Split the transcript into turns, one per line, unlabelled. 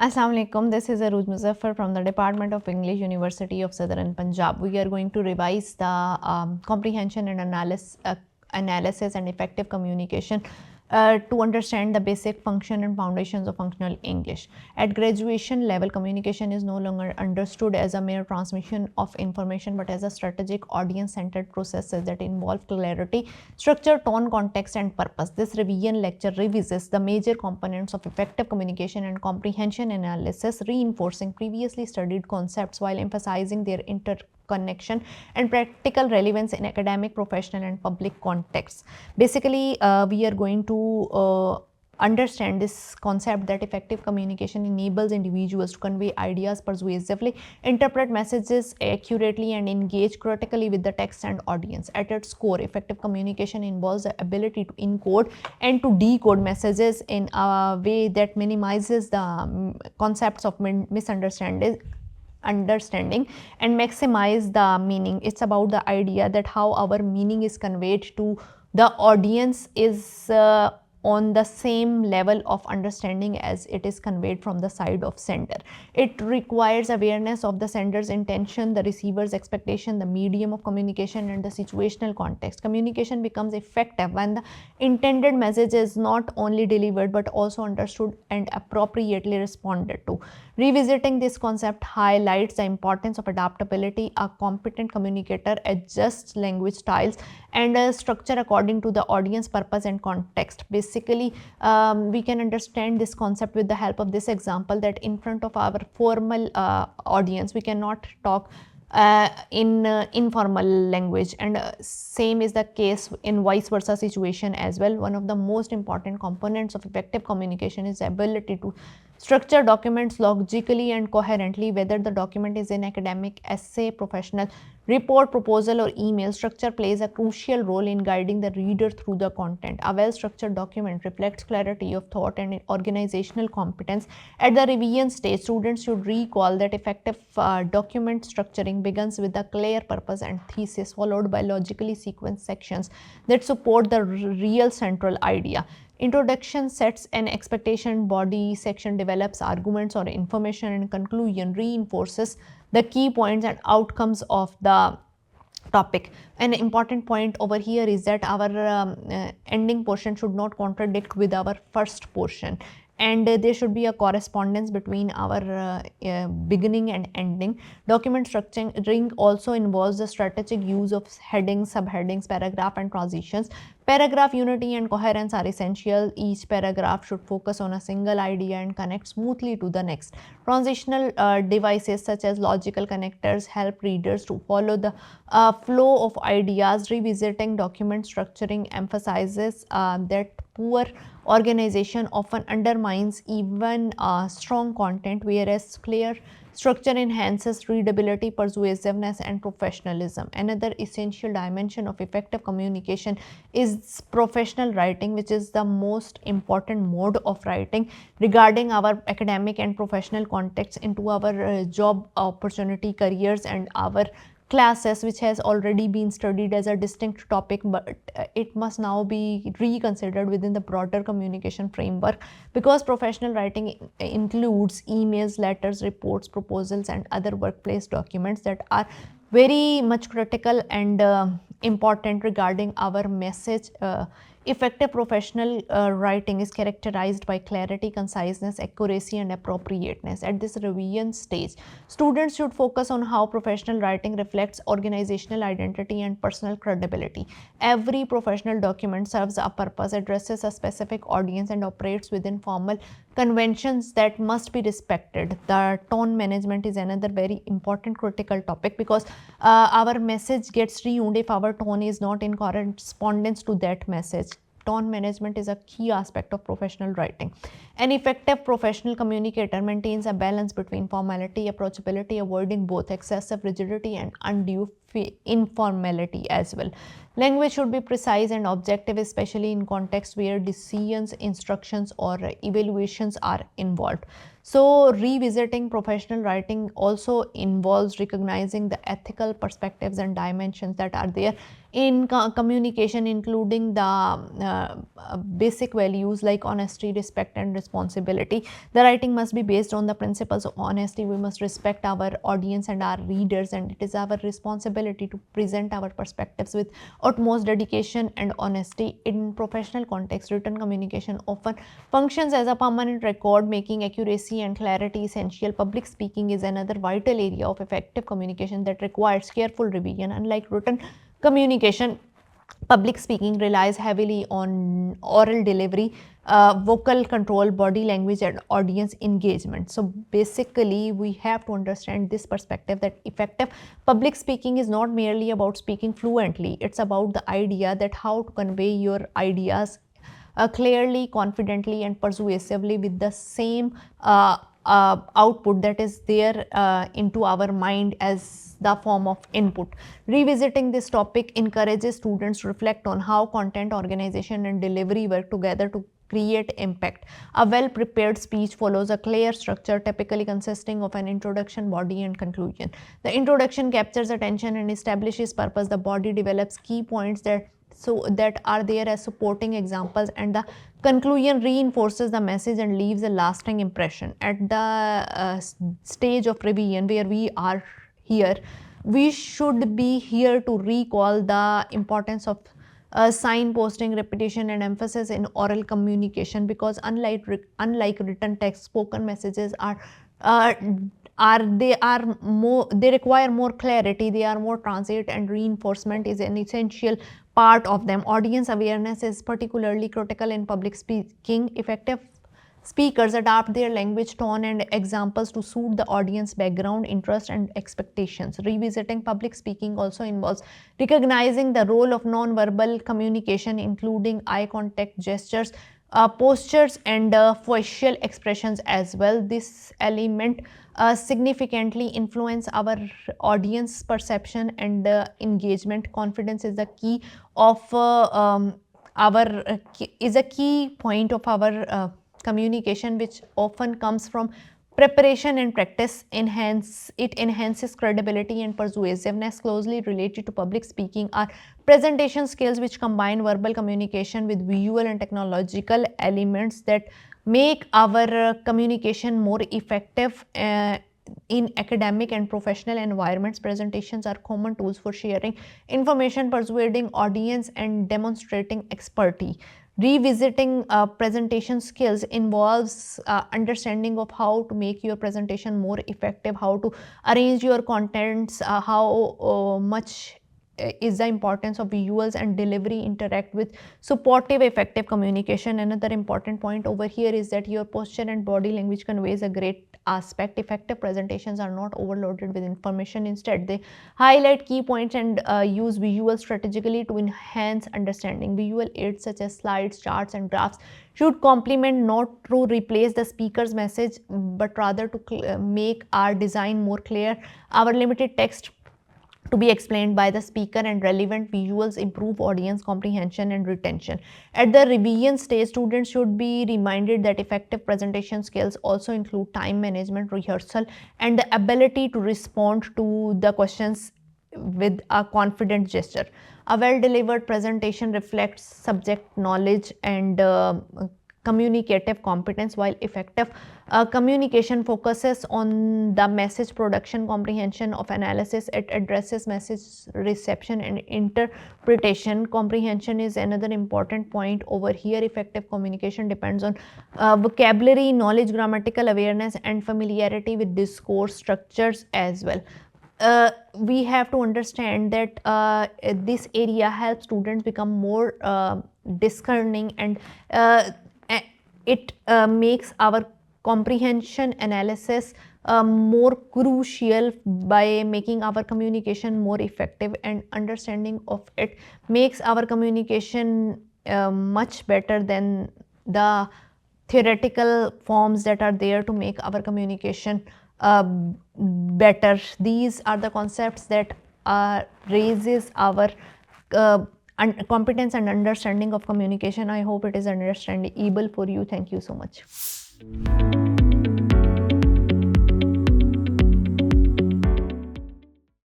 Assalamu alaikum. This is Aruj Muzaffar from the Department of English, University of Southern Punjab. We are going to revise the comprehension and analysis and effective communication to understand the basic function and foundations of functional English. At graduation level, communication is no longer understood as a mere transmission of information but as a strategic audience centered processes that involve clarity, structure, tone, context, and purpose. This revision lecture revisits the major components of effective communication and comprehension analysis, reinforcing previously studied concepts while emphasizing their interconnection and practical relevance in academic, professional, and public contexts. Basically, we are going to understand this concept that effective communication enables individuals to convey ideas persuasively, interpret messages accurately, and engage critically with the text and audience. At its core, effective communication involves the ability to encode and to decode messages in a way that minimizes the concepts of misunderstanding and maximize the meaning. It's about the idea that how our meaning is conveyed to the audience is on the same level of understanding as it is conveyed from the side of sender. It requires awareness of the sender's intention, the receiver's expectation, the medium of communication, and the situational context. Communication becomes effective when the intended message is not only delivered but also understood and appropriately responded to. Revisiting this concept highlights the importance of adaptability. A competent communicator adjusts language styles and structure according to the audience purpose and context. Basically, we can understand this concept with the help of this example that in front of our formal audience, we cannot talk in informal language, and same is the case in vice versa situation as well. One of the most important components of effective communication is the ability to structure documents logically and coherently. Whether the document is an academic, essay, professional report, proposal, or email, structure plays a crucial role in guiding the reader through the content. A well-structured document reflects clarity of thought and organizational competence. At the revision stage, students should recall that effective document structuring begins with a clear purpose and thesis, followed by logically sequenced sections that support the real central idea. Introduction sets an expectation, body section develops arguments or information, and conclusion reinforces the key points and outcomes of the topic. An important point over here is that our ending portion should not contradict with our first portion, and there should be a correspondence between our beginning and ending. Document structuring also involves the strategic use of headings, subheadings, paragraph, and transitions. Paragraph unity and coherence are essential. Each paragraph should focus on a single idea and connect smoothly to the next. Transitional devices such as logical connectors help readers to follow the flow of ideas. Revisiting document structuring emphasizes that poor organization often undermines even strong content, whereas clear structure enhances readability, persuasiveness, and professionalism. Another essential dimension of effective communication is professional writing, which is the most important mode of writing regarding our academic and professional context into our job opportunity, careers, and our classes, which has already been studied as a distinct topic, but it must now be reconsidered within the broader communication framework, because professional writing includes emails, letters, reports, proposals, and other workplace documents that are very much critical and important regarding our message. Effective professional writing is characterized by clarity, conciseness, accuracy, and appropriateness. At this revision stage, students should focus on how professional writing reflects organizational identity and personal credibility. Every professional document serves a purpose, addresses a specific audience, and operates within formal conventions that must be respected. The tone management is another very important critical topic, because our message gets ruined if our tone is not in correspondence to that message. Tone management is a key aspect of professional writing. An effective professional communicator maintains a balance between formality, approachability, avoiding both excessive rigidity and undue informality as well. Language should be precise and objective, especially in contexts where decisions, instructions, or evaluations are involved. So, revisiting professional writing also involves recognizing the ethical perspectives and dimensions that are there in communication, including the basic values like honesty, respect, and responsibility. The writing must be based on the principles of honesty. We must respect our audience and our readers, and it is our responsibility to present our perspectives with utmost dedication and honesty. In professional context, written communication often functions as a permanent record, making accuracy and clarity essential. Public speaking is another vital area of effective communication that requires careful revision. Unlike written communication, public speaking relies heavily on oral delivery, vocal control, body language, and audience engagement. So, basically, we have to understand this perspective that effective public speaking is not merely about speaking fluently, it's about the idea that how to convey your ideas clearly, confidently, and persuasively with the same output that is there into our mind as the form of input. Revisiting this topic encourages students to reflect on how content, organization, and delivery work together to create impact. A well prepared speech follows a clear structure, typically consisting of an introduction, body, and conclusion. The introduction captures attention and establishes purpose. The body develops key points that are there as supporting examples, and the conclusion reinforces the message and leaves a lasting impression. At the stage of revision where we are here, we should be here to recall the importance of signposting, repetition, and emphasis in oral communication, because unlike written text, spoken messages uh, they require more clarity, they are more transit, and reinforcement is an essential part of them. Audience awareness is particularly critical in public speaking. Effective speakers adapt their language, tone, and examples to suit the audience background, interest, and expectations. Revisiting public speaking also involves recognizing the role of non-verbal communication, including eye contact, gestures, postures, and facial expressions as well. This element significantly influence our audience perception and engagement. Confidence is the key of our is a key point of our communication, which often comes from preparation and practice. It enhances credibility and persuasiveness. Closely related to public speaking are presentation skills, which combine verbal communication with visual and technological elements that make our communication more effective. In academic and professional environments, presentations are common tools for sharing information, persuading audience, and demonstrating expertise. Revisiting presentation skills involves understanding of how to make your presentation more effective, how to arrange your contents, how much is the importance of visuals and delivery interact with supportive effective communication. Another important point over here is that your posture and body language conveys a great aspect. Effective presentations are not overloaded with information. Instead, they highlight key points and use visuals strategically to enhance understanding. Visual aids such as slides, charts, and graphs should complement, not to replace, the speaker's message, but rather to make our design more clear. Our limited text to be explained by the speaker and relevant visuals improve audience comprehension and retention. At the revision stage, students should be reminded that effective presentation skills also include time management, rehearsal, and the ability to respond to the questions with a confident gesture. A well delivered presentation reflects subject knowledge and communicative competence, while effective communication focuses on the message production, comprehension of analysis. It addresses message reception and interpretation. Comprehension is another important point over here. Effective communication depends on vocabulary, knowledge, grammatical awareness, and familiarity with discourse structures as well. We have to understand that this area helps students become more discerning, and it makes our comprehension analysis more crucial by making our communication more effective, and understanding of it makes our communication much better than the theoretical forms that are there to make our communication better. These are the concepts that raises our competence and understanding of communication. I hope it is understandable for you. Thank you so much.